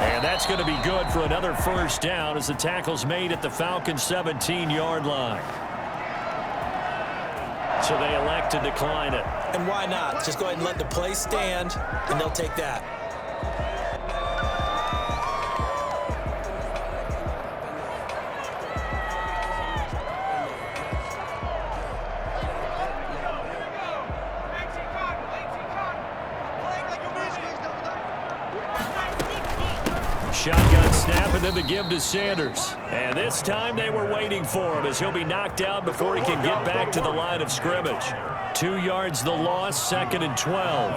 H: And that's going to be good for another first down as the tackle's made at the Falcons' 17-yard line. So they elect to decline it.
I: And why not? Just go ahead and let the play stand, and they'll take that.
H: Shotgun snap and then the give to Sanders. And this time they were waiting for him as he'll be knocked down before he can get back to the line of scrimmage. 2 yards the loss, 2nd and 12.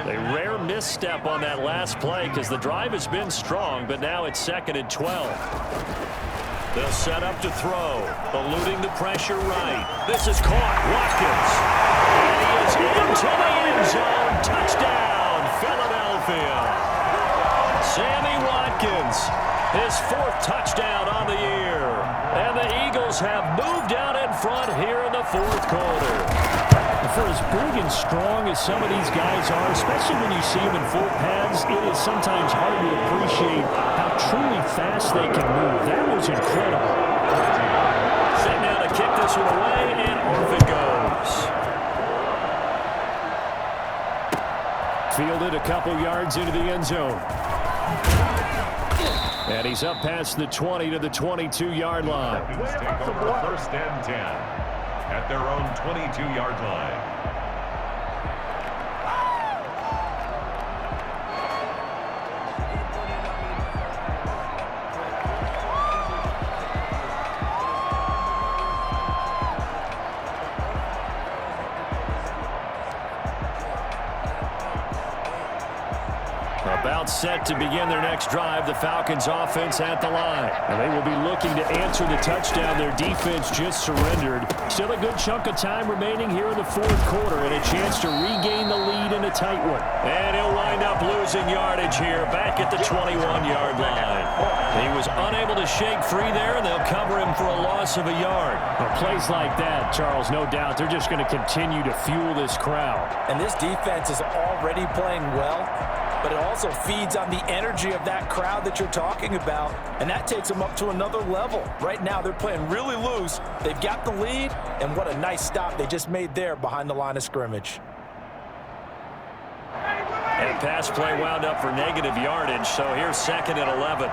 H: A rare misstep on that last play because the drive has been strong, but now it's 2nd and 12. They'll set up to throw, eluding the pressure right. This is caught, Watkins. And he is into the end zone. Touchdown, Philadelphia. Sammy Watkins, his 4th touchdown on the year. And the Eagles have moved out in front here in the 4th quarter.
L: For as big and strong as some of these guys are, especially when you see them in full pads, it is sometimes hard to appreciate how truly fast they can move. That was incredible.
H: Sitting down to kick this one away, and off it goes.
L: Fielded a couple yards into the end zone.
H: And he's up past the 20 to the 22-yard line.
J: Take over 1st and 10 at their own 22-yard line.
H: About set to begin their next drive, the Falcons offense at the line.
L: And they will be looking to answer the touchdown their defense just surrendered. Still a good chunk of time remaining here in the 4th quarter and a chance to regain the lead in a tight one.
H: And he'll wind up losing yardage here back at the 21-yard line. He was unable to shake free there, and they'll cover him for a loss of a yard.
L: Well, plays like that, Charles, no doubt, they're just going to continue to fuel this crowd.
K: And this defense is already playing well, but it also feeds on the energy of that crowd that you're talking about, and that takes them up to another level. Right now, they're playing really loose. They've got the lead, and what a nice stop they just made there behind the line of scrimmage.
H: And pass play wound up for negative yardage, so here's 2nd and 11.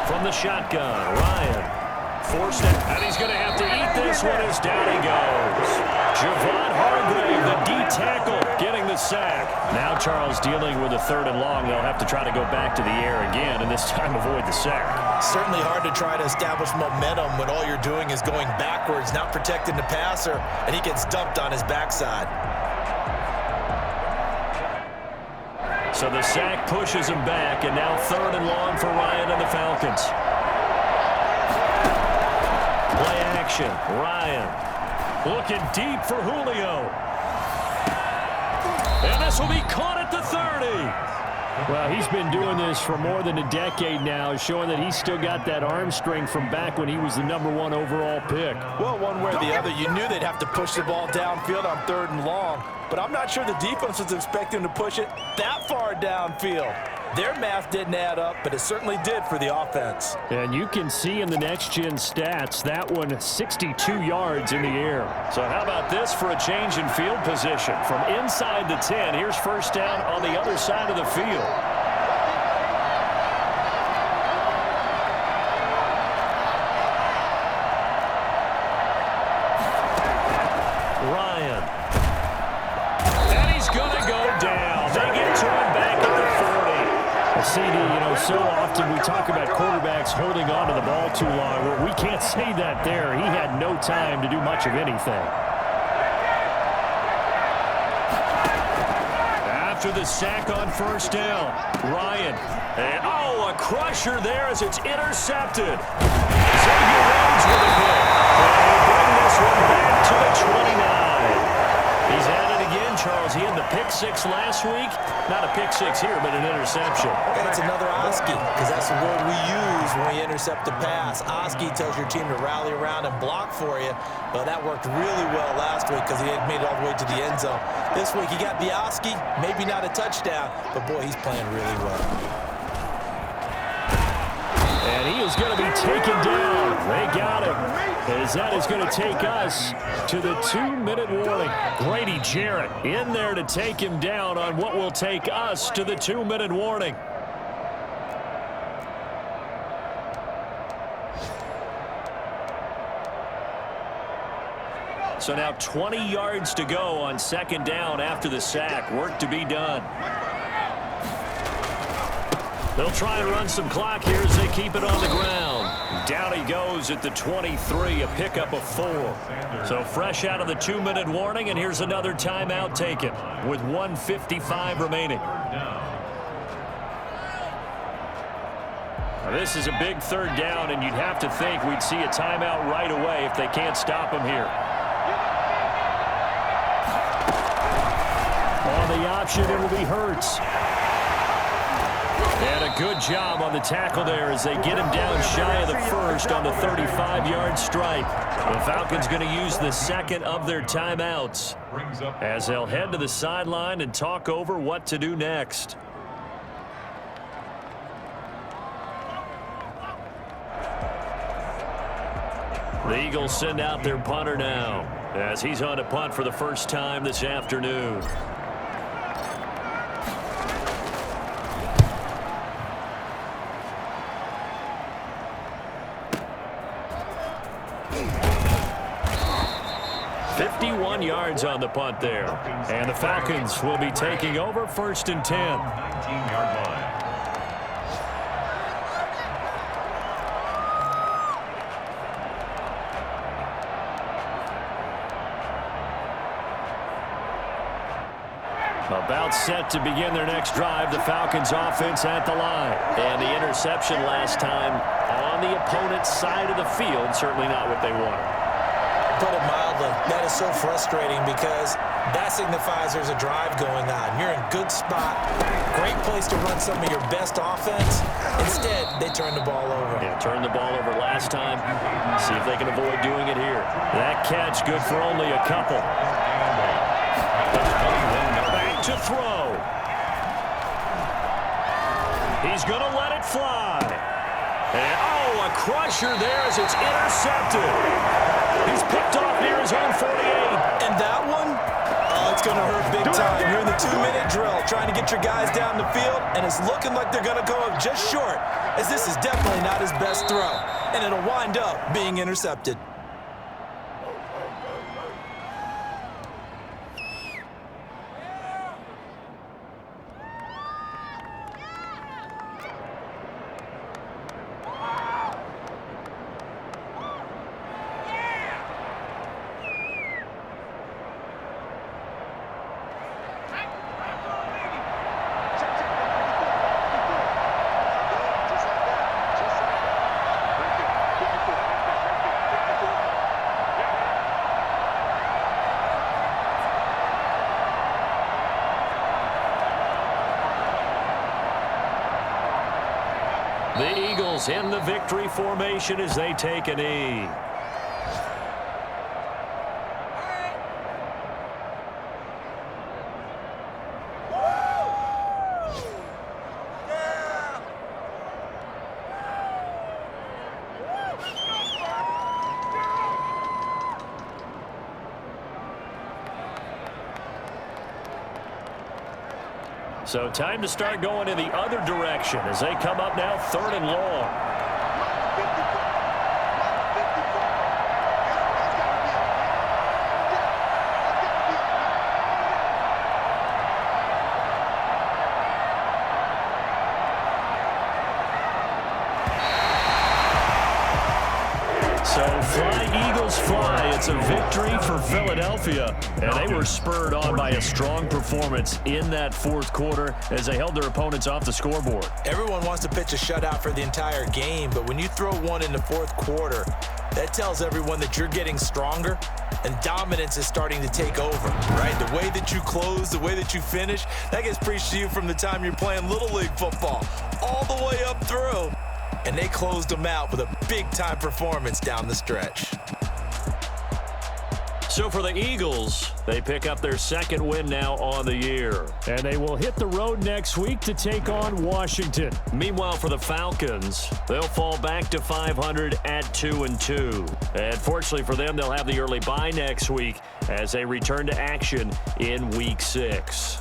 H: From the shotgun, Ryan. Forced it, and he's going to have to eat this one as down he goes. Javon Hargrave, the D-tackle, getting the sack. Now Charles dealing with a 3rd and long. They'll have to try to go back to the air again, and this time avoid the sack.
I: Certainly hard to try to establish momentum when all you're doing is going backwards, not protecting the passer, and he gets dumped on his backside.
H: So the sack pushes him back, and now 3rd and long for Ryan and the Falcons. Play action, Ryan. Looking deep for Julio. And this will be caught at the 30.
L: Well, he's been doing this for more than a decade now, showing that he's still got that arm strength from back when he was the #1 overall pick.
K: Well, one way or the other, you knew they'd have to push the ball downfield on 3rd and long, but I'm not sure the defense was expecting to push it that far downfield. Their math didn't add up, but it certainly did for the offense.
L: And you can see in the next-gen stats, that one 62 yards in the air.
H: So how about this for a change in field position? From inside the 10, here's 1st down on the other side of the field. Ryan. And he's going to go down. They get to him back at the 40.
L: CD, so often we talk about quarterbacks holding on to the ball too long. Well, we can't say that there. He had no time to do much of anything.
H: After the sack on 1st down, Ryan. And, a crusher there as it's intercepted. Xavier Rhodes with a hit. And he'll bring this one back to the 29. He's at it again, Charles. Was he in the pick six last week? Not a pick six here, but an interception.
I: And it's another Oski, because that's the word we use when we intercept the pass. Oski tells your team to rally around and block for you. Well, that worked really well last week because he had made it all the way to the end zone. This week he got the Oski, maybe not a touchdown, but boy, he's playing really well.
H: And he is going to be taken down. They got him. As that is going to take us to the 2-minute warning. Grady Jarrett in there to take him down on what will take us to the 2-minute warning. So now 20 yards to go on second down after the sack. Work to be done. They'll try and run some clock here as they keep it on the ground. Down he goes at the 23, a pickup of 4. So fresh out of the 2-minute warning, and here's another timeout taken with 1:55 remaining. Now this is a big third down, and you'd have to think we'd see a timeout right away if they can't stop him here. On the option, it will be Hurts. And a good job on the tackle there as they get him down shy of the first on the 35-yard strike. The Falcons going to use the second of their timeouts as they'll head to the sideline and talk over what to do next. The Eagles send out their punter now as he's on to punt for the first time this afternoon. Yards on the punt there. And the Falcons will be taking over first and 10.
J: 19-yard line.
H: About set to begin their next drive, the Falcons offense at the line. And the interception last time on the opponent's side of the field, certainly not what they wanted.
I: Put it mildly, that is so frustrating because that signifies there's a drive going on. You're in a good spot, great place to run some of your best offense. Instead, they turn the ball over.
H: Yeah, turned the ball over last time. See if they can avoid doing it here. That catch good for only a couple. Back to throw. He's going to let it fly. And, oh, a crusher there as it's intercepted. He's picked off near his own 48.
I: And that one, oh, it's going to hurt big time. You're in the 2-minute drill trying to get your guys down the field, and it's looking like they're going to go up just short, as this is definitely not his best throw, and it'll wind up being intercepted.
H: The Eagles in the victory formation as they take a knee. So time to start going in the other direction as they come up now 3rd and long. So fly, Eagles, fly. It's a victory for Philadelphia, and they were spurred on by a strong performance in that 4th quarter as they held their opponents off the scoreboard.
I: Everyone wants to pitch a shutout for the entire game, but when you throw one in the 4th quarter, that tells everyone that you're getting stronger and dominance is starting to take over, right? The way that you close, the way that you finish, that gets preached to you from the time you're playing Little League football all the way up through. And they closed them out with a big-time performance down the stretch.
H: So for the Eagles, they pick up their second win now on the year.
L: And they will hit the road next week to take on Washington.
H: Meanwhile, for the Falcons, they'll fall back to 500 at 2-2. And fortunately for them, they'll have the early bye next week as they return to action in Week 6.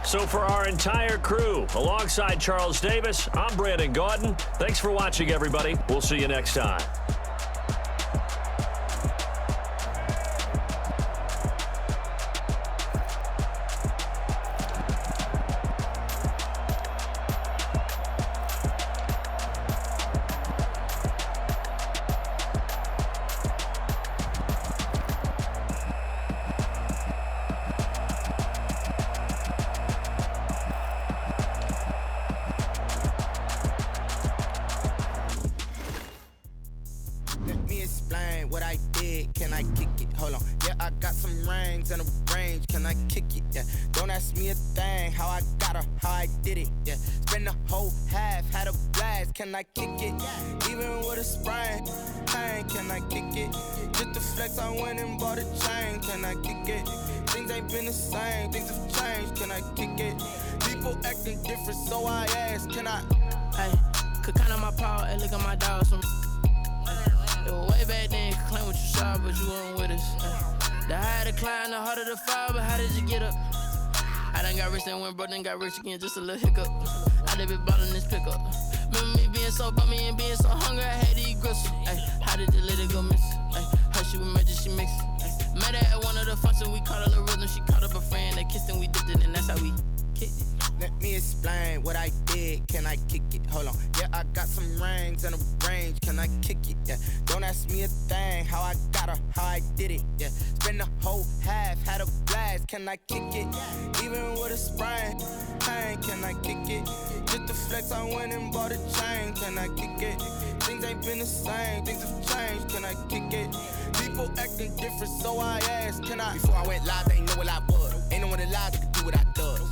H: So for our entire crew, alongside Charles Davis, I'm Brandon Gaudin. Thanks for watching, everybody. We'll see you next time.
A: What I did, can I kick it? Hold on, yeah, I got some rings and a range, can I kick it? Yeah, don't ask me a thing, how I got her, how I did it. Yeah, spend the whole half, had a blast, can I kick it? Even with a sprain, pain, can I kick it? Just the flex, I went and bought a chain, can I kick it? Things ain't been the same, things have changed, can I kick it? People acting different, so I ask, can I?
M: Hey, could count on my power, and look at my dogs. Way back then, you could claim what you saw, but you weren't with us. The higher the climb, the harder the fall, but how did you get up? I done got rich and went broke, then got rich again, just a little hiccup. I done been ballin' this pickup. Remember me being so bummy and being so hungry, I had to eat gristle. How did you let it go miss? Her she was magic, she mixed. Met her at one of the functions, we caught a little rhythm. She caught up a friend, they kissed and we dipped it, and that's how we kicked it.
A: Let me explain what I did, can I kick it? Hold on, yeah, I got some rings and a range, can I kick it? Yeah, don't ask me a thing, how I got her, how I did it. Yeah, spend the whole half, had a blast, can I kick it? Even with a sprain, pain, can I kick it? Just the flex, I went and bought a chain, can I kick it? Things ain't been the same, things have changed, can I kick it? People acting different, so I asked, can I? Before I went live, they ain't know what I was. Ain't no one alive that could do what I does.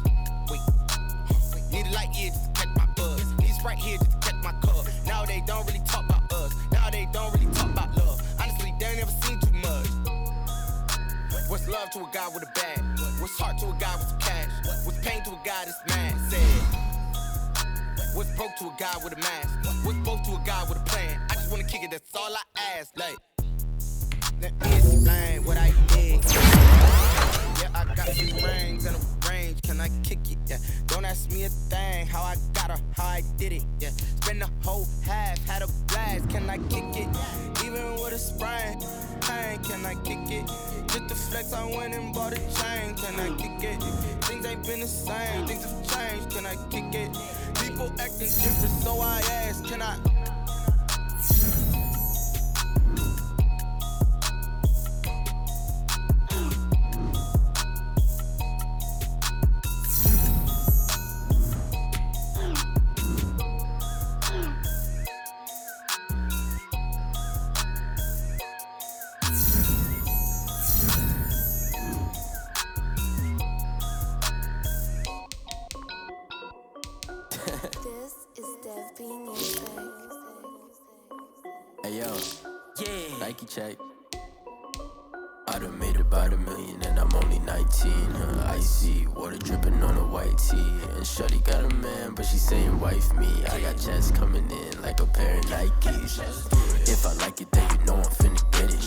A: Need a light here just to catch my buzz. Need a Sprite here just to catch my cup. Now they don't really talk about us. Now they don't really talk about love. Honestly, they ain't never seen too much. What's love to a guy with a bag? What's heart to a guy with some cash? What's pain to a guy that's mad? Said. What's broke to a guy with a mask? What's both to a guy with a plan? I just wanna kick it, that's all I ask. Like, let me explain what I did. Yeah, I got some rings and a range, can I kick it? Yeah, don't ask me a thing, how I got her, how I did it. Yeah, spend the whole half, had a blast, can I kick it? Even with a sprain, pain, can I kick it? Just the flex, I went and bought a chain, can I kick it? Things ain't been the same, things have changed, can I kick it? People acting different, so I ask, can I?
E: Hey yo, yeah. Nike check. I done made about $1 million and I'm only 19. Icy water dripping on a white tee. And shorty got a man, but she saying wife me. I got checks coming in like a pair of Nikes. If I like it, then you know I'm finna get it.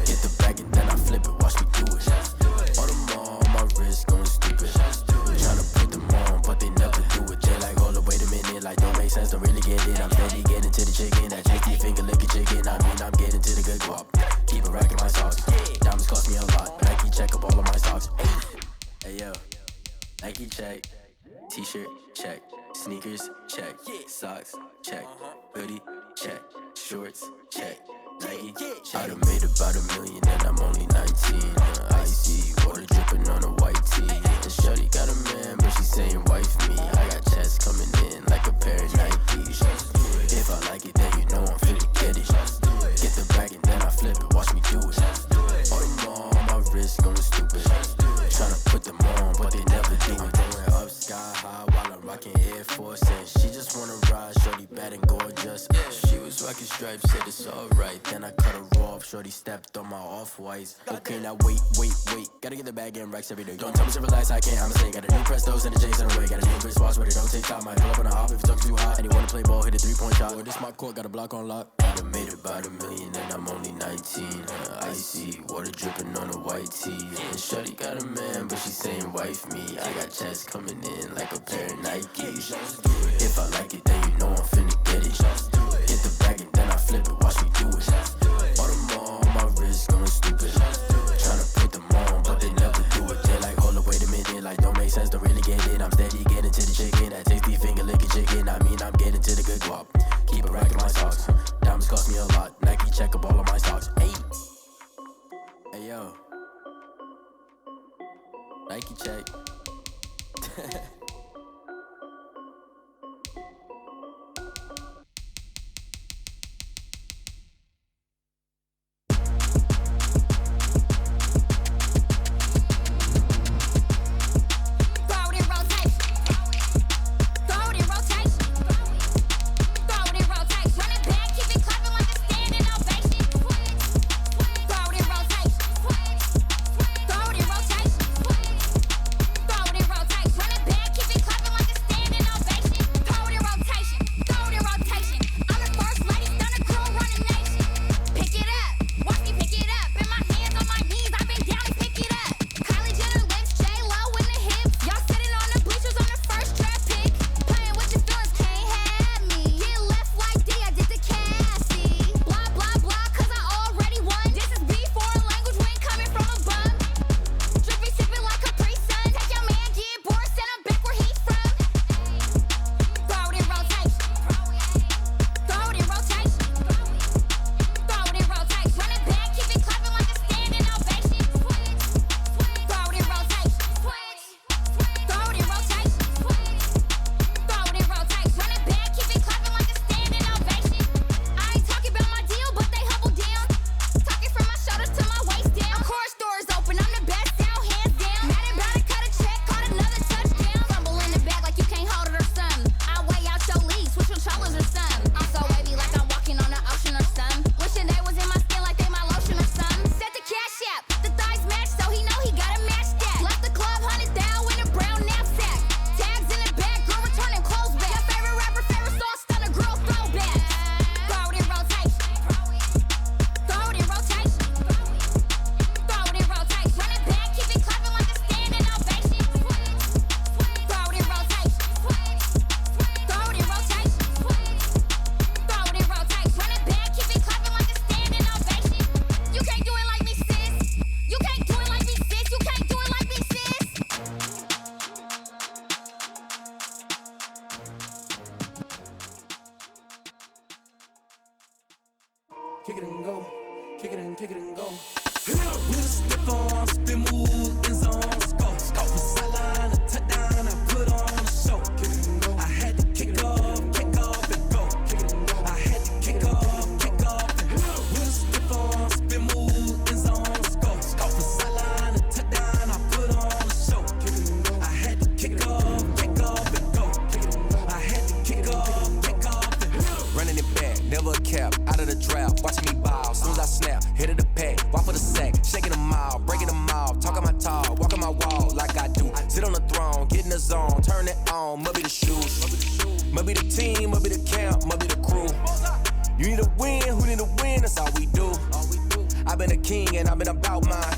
E: Get the bag and then I flip it, watch me do it. All them all on my wrist going stupid. Tryna put them on, but they never do it. They like, hold up, wait a minute, like don't make sense, don't really get it. I'm steady getting to the chicken, that tasty finger licking chicken. I mean, I'm getting to the good guap. Keep it racking my socks. Diamonds cost me a lot. Nike check up all of my socks. Hey yo, Nike check. T-shirt check. Sneakers check. Socks check. Hoodie check. Shorts check. Nike check. I done made about $1 million and I'm only 19. Icy water dripping on a white tee. And shorty got a man, but she saying wife me. I got checks coming in like a pair of Nikes. If I like it, then you know I'm finna get it. Get the bag and then I flip it, watch me do stripes, said it's alright. Then I cut her off, shorty stepped on my off-whites. Okay, now wait. Gotta get the bag and racks every day. Don't tell me to relax, I can't, I'ma say. Got a new Prestos and a J's in the way. Got a new wristwatch, but it don't take time. Might pull up on a hop if it's talking too hot. And he wanna play ball, hit a 3-point shot. Well, this my court, got a block on lock. I done made about $1 million and I'm only 19. Icy, water dripping on a white tee. And shorty got a man, but she saying wife me. I got checks coming in like a pair of Nikes. If I like it, then you know I'm finna get it. Hit the bag and then I flip it, watch me do it. All them all on my wrist going stupid. Tryna put them on, but they never do it. They're like, hold up, wait a minute, like don't make sense, don't really get it. I'm steady getting to the chicken, that tasty finger licking chicken. I mean, I'm getting to the good guap. Keep it racking my socks. Diamonds cost me a lot. Nike check up all of my stocks. Hey yo, Nike check.
N: kick it and go, kick it and go. With a slip on, spin move, in zone, go. From sideline to touchdown, I put on a show. I had to kick off and go. I had to kick off and go. With a slip on, spin move, in zone, go. From sideline to touchdown, I put on a show. I had to kick off and go. I had to kick off and go.
O: Running it back, never a cap, out of the draft, watching me ball. Soon as I snap, hit of the pack, walk for the sack, shaking them all, breaking them all, talking my talk, walking my wall like I do. Sit on the throne, get in the zone, turn it on, must be the shoes, must be the team, must be the camp, must be the crew. You need a win, who need a win, that's all we do. I've been a king and I've been about mine.